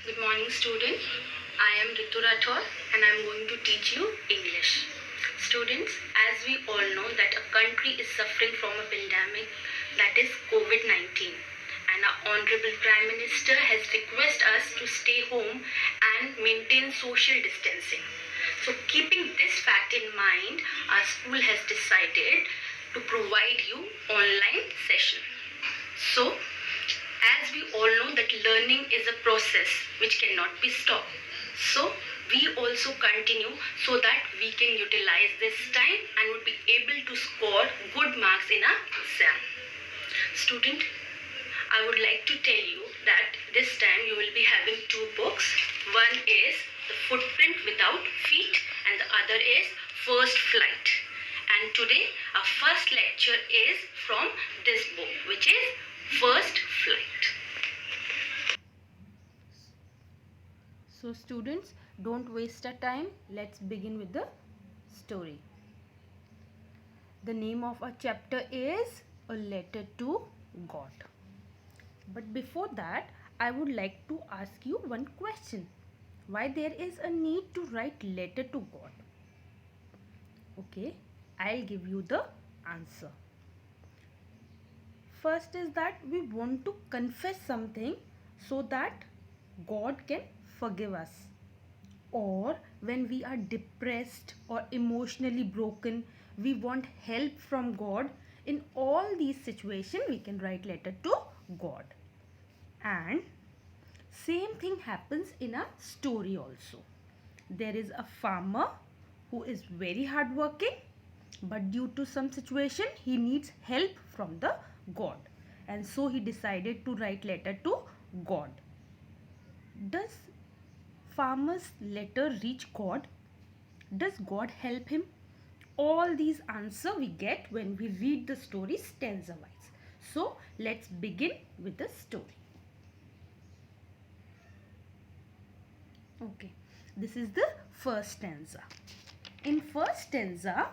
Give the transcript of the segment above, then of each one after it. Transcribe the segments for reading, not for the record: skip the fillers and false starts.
Good morning, student. I am Ritu Rathore and I am going to teach you English. Students, as we all know that a country is suffering from a pandemic, that is COVID-19, and our Honorable Prime Minister has requested us to stay home and maintain social distancing. So keeping this fact in mind, our school has decided to provide you online session. So as we all know that learning is a process which cannot be stopped. So we also continue so that we can utilize this time and would be able to score good marks in our exam. Student, I would like to tell you that this time you will be having two books. One is The Footprint Without Feet and the other is First Flight. And today our first lecture is from this book, which is First Flight. So students, don't waste our time. Let's begin with the story. The name of our chapter is A Letter to God. But before that, I would like to ask you one question. Why there is a need to write letter to God? Okay, I'll give you the answer. First is that we want to confess something so that God can forgive us. Or when we are depressed or emotionally broken, we want help from God. In all these situations, we can write letter to God. And same thing happens in a story also. There is a farmer who is very hardworking, but due to some situation, he needs help from the God. And so he decided to write letter to God. Does farmer's letter reach God? Does God help him? All these answers we get when we read the story stanza wise. So let's begin with the story. Okay, this is the first stanza. In first stanza,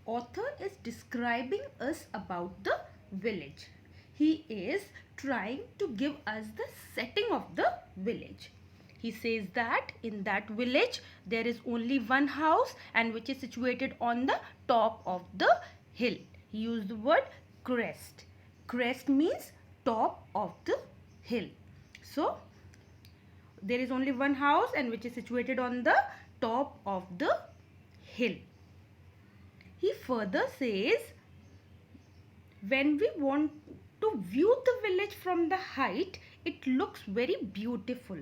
author is describing us about the village. He is trying to give us the setting of the village. He says that in that village there is only one house and which is situated on the top of the hill. He used the word crest. Crest means top of the hill. So there is only one house and which is situated on the top of the hill. He further says, when we want to view the village from the height, it looks very beautiful.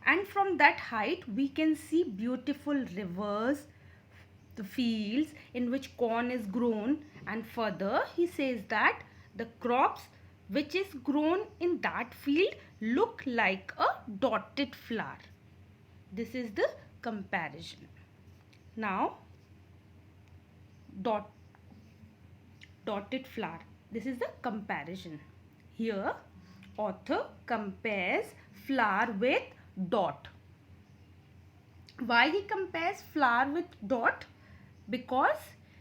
And from that height, we can see beautiful rivers, the fields in which corn is grown. And further, he says that the crops which is grown in that field look like a dotted flower. This is the comparison. Now, dotted flower. This is the comparison. Here, author compares flower with dot. Why he compares flower with dot? Because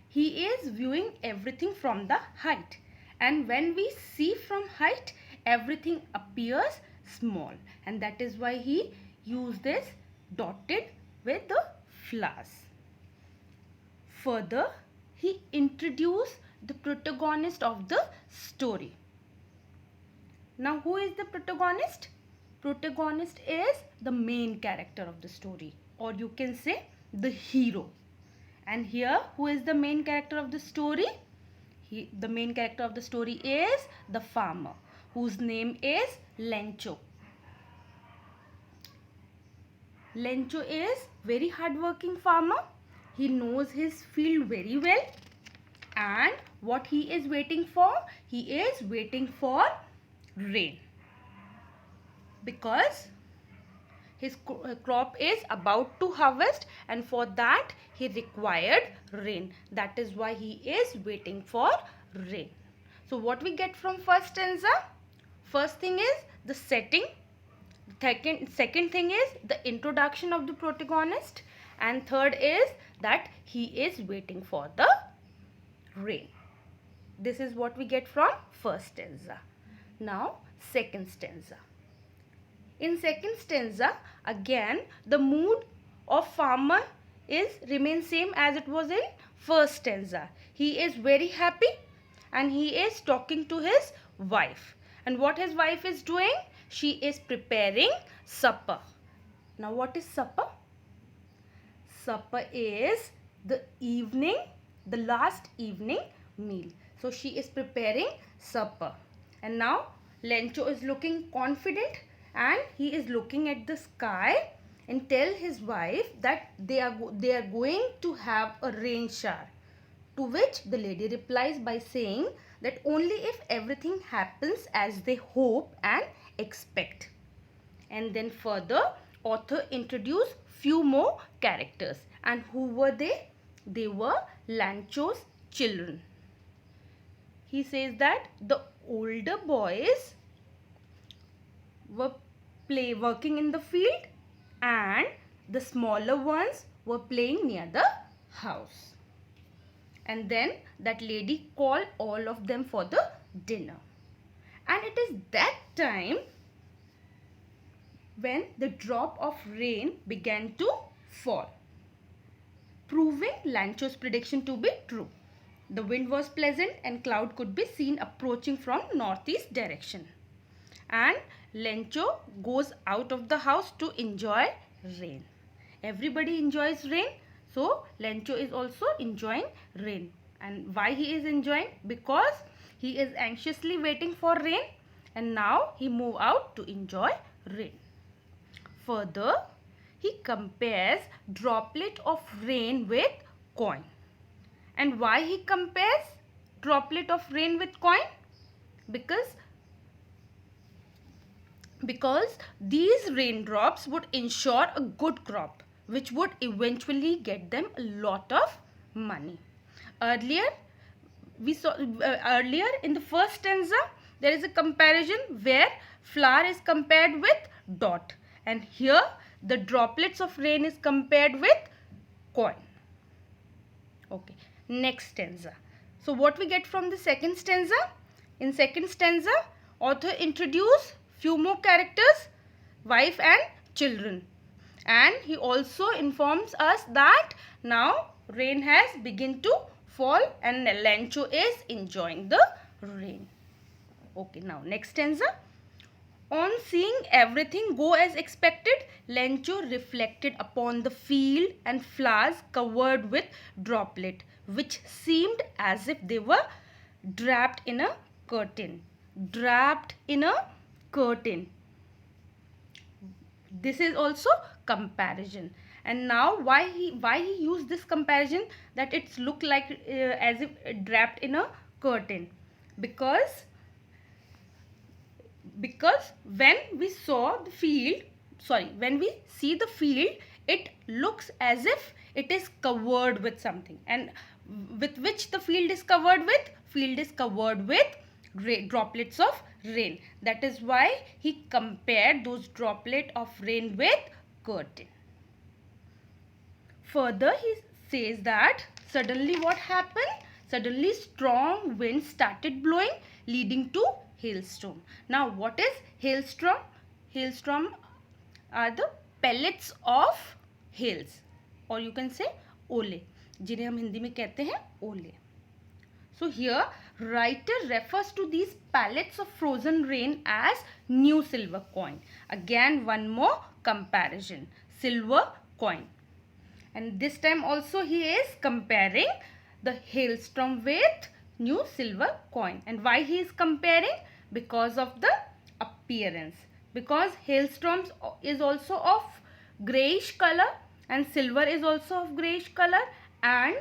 he is viewing everything from the height. And when we see from height, everything appears small. And that is why he used this dotted with the flowers. Further, he introduced the protagonist of the story. Now, who is the protagonist? Protagonist is the main character of the story, or you can say the hero. And here, who is the main character of the story? The main character of the story is the farmer, whose name is Lencho. Lencho is very hardworking farmer. He knows his field very well. And what he is waiting for? He is waiting for rain. Because his crop is about to harvest and for that he required rain. That is why he is waiting for rain. So what we get from first stanza? First thing is the setting. Second thing is the introduction of the protagonist. And third is that he is waiting for the rain. This is what we get from first stanza. Now second stanza. In second stanza, again the mood of farmer remains same as it was in first stanza. He is very happy and he is talking to his wife. And what his wife is doing? She is preparing supper. Now what is supper? Supper is the last evening meal. So she is preparing supper. And now Lencho is looking confident and he is looking at the sky and tell his wife that they are going to have a rain shower. To which the lady replies by saying that only if everything happens as they hope and expect. And then further, author introduced few more characters. And who were they? They were Lancho's children. He says that the older boys were working in the field and the smaller ones were playing near the house. And then that lady called all of them for the dinner. And it is that time when the drop of rain began to fall, proving Lancho's prediction to be true. The wind was pleasant and cloud could be seen approaching from northeast direction. And Lencho goes out of the house to enjoy rain. Everybody enjoys rain. So Lencho is also enjoying rain. And why he is enjoying? Because he is anxiously waiting for rain and now he move out to enjoy rain. Further, he compares droplet of rain with coin. And why he compares droplet of rain with coin? Because these raindrops would ensure a good crop, which would eventually get them a lot of money. Earlier in the first stanza, there is a comparison where flower is compared with dot, and here the droplets of rain is compared with coin. Okay, next stanza. So what we get from the second stanza? In second stanza, author introduced few more characters, wife and children. And he also informs us that now rain has begun to fall and Lencho is enjoying the rain. Okay, now next stanza. On seeing everything go as expected, Lencho reflected upon the field and flowers covered with droplet, which seemed as if they were draped in a curtain. Draped in a curtain. This is also comparison. And now why he used this comparison that it's look like as if draped in a curtain? Because when we see the field, it looks as if it is covered with something. And with which the field is covered with? Field is covered with droplets of rain. That is why he compared those droplets of rain with curtain. Further, he says that suddenly what happened? Suddenly strong wind started blowing, leading to hailstorm. Now what is hailstorm? Hailstorm are the pellets of hails, or you can say ओले, जिन्हें हम हिंदी में कहते हैं ओले. So here writer refers to these pellets of frozen rain as new silver coin. Again one more comparison, silver coin. And this time also he is comparing the hailstorm with new silver coin. And why he is comparing? Because of the appearance. Because hailstorms is also of grayish color and silver is also of grayish color, and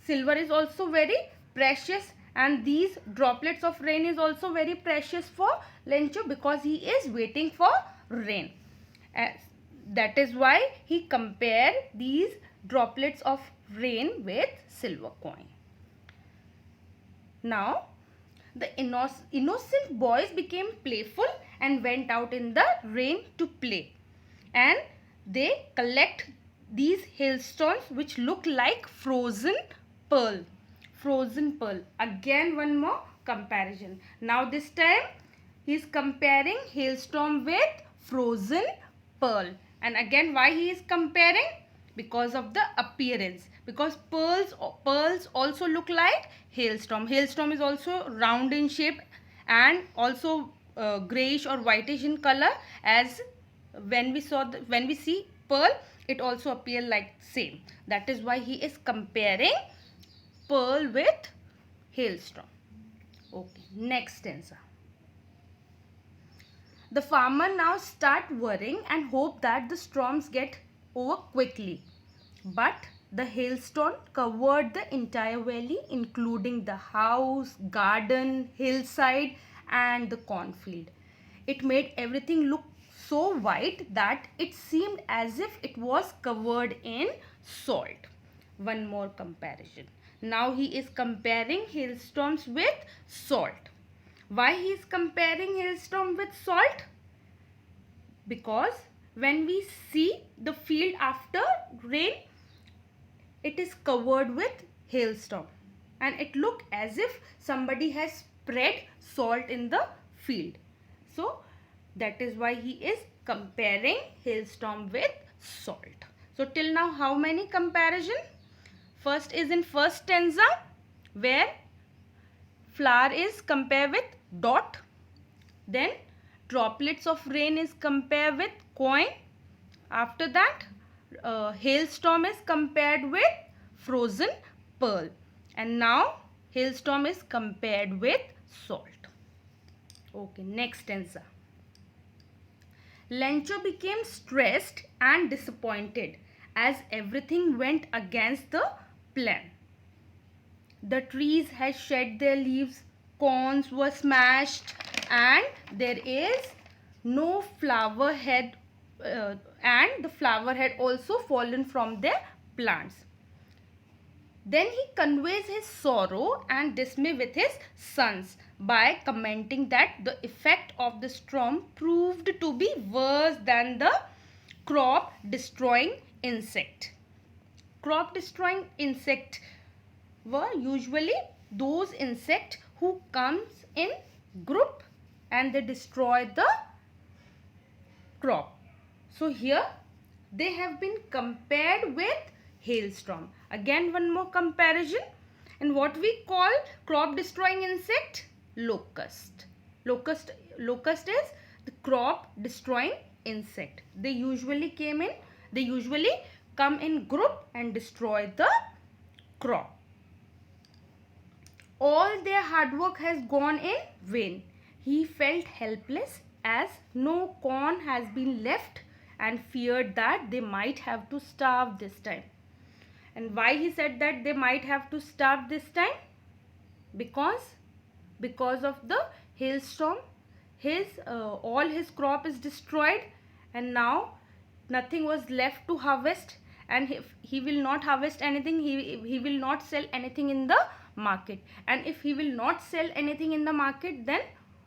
silver is also very precious, and these droplets of rain is also very precious for Lencho because he is waiting for rain. That is why he compared these droplets of rain with silver coin. Now the innocent boys became playful and went out in the rain to play, and they collect these hailstones which look like frozen pearl. Frozen pearl. Again one more comparison. Now this time he is comparing hailstorm with frozen pearl. And again, why he is comparing? Because of the appearance. Because pearls also look like hailstorm. Hailstorm is also round in shape and also grayish or whitish in color. As when we see pearl, it also appear like same. That is why he is comparing pearl with hailstorm. Okay, next stanza. The farmer now start worrying and hope that the storms get over quickly. But the hailstone covered the entire valley, including the house, garden, hillside and the cornfield. It made everything look so white that it seemed as if it was covered in salt. One more comparison. Now he is comparing hailstorms with salt. Why he is comparing hailstorm with salt? Because when we see the field after rain, it is covered with hailstorm and it look as if somebody has spread salt in the field. So that is why he is comparing hailstorm with salt. So till now, how many comparison? First is in first stanza, where flower is compared with dot. Then droplets of rain is compared with coin. After that, hailstorm is compared with frozen pearl. And now hailstorm is compared with salt. Okay, next stanza. Lencho became stressed and disappointed as everything went against the plan. The trees had shed their leaves, corns were smashed, and there is no flower head, and the flower had also fallen from their plants. Then he conveys his sorrow and dismay with his sons by commenting that the effect of the storm proved to be worse than the crop destroying insect. Crop destroying insect were usually those insects who comes in group and they destroy the crop. So here they have been compared with hailstorm. Again, one more comparison. And what we call crop destroying insect? Locust. Locust is the crop destroying insect. They usually come in group and destroy the crop. All their hard work has gone in vain. He felt helpless as no corn has been left and feared that they might have to starve this time. And why he said that they might have to starve this time? Because of the hailstorm, all his crop is destroyed and now nothing was left to harvest, and if he will not harvest anything, he will not sell anything in the market. And if he will not sell anything in the market, then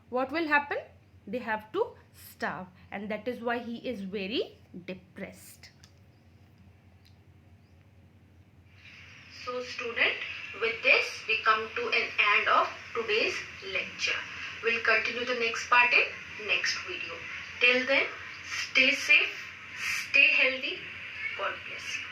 what will happen? They have to starve, and that is why he is very depressed. So student, with this we come to an end of today's lecture. We'll continue the next part in next video. Till then, stay safe, stay healthy. God bless you.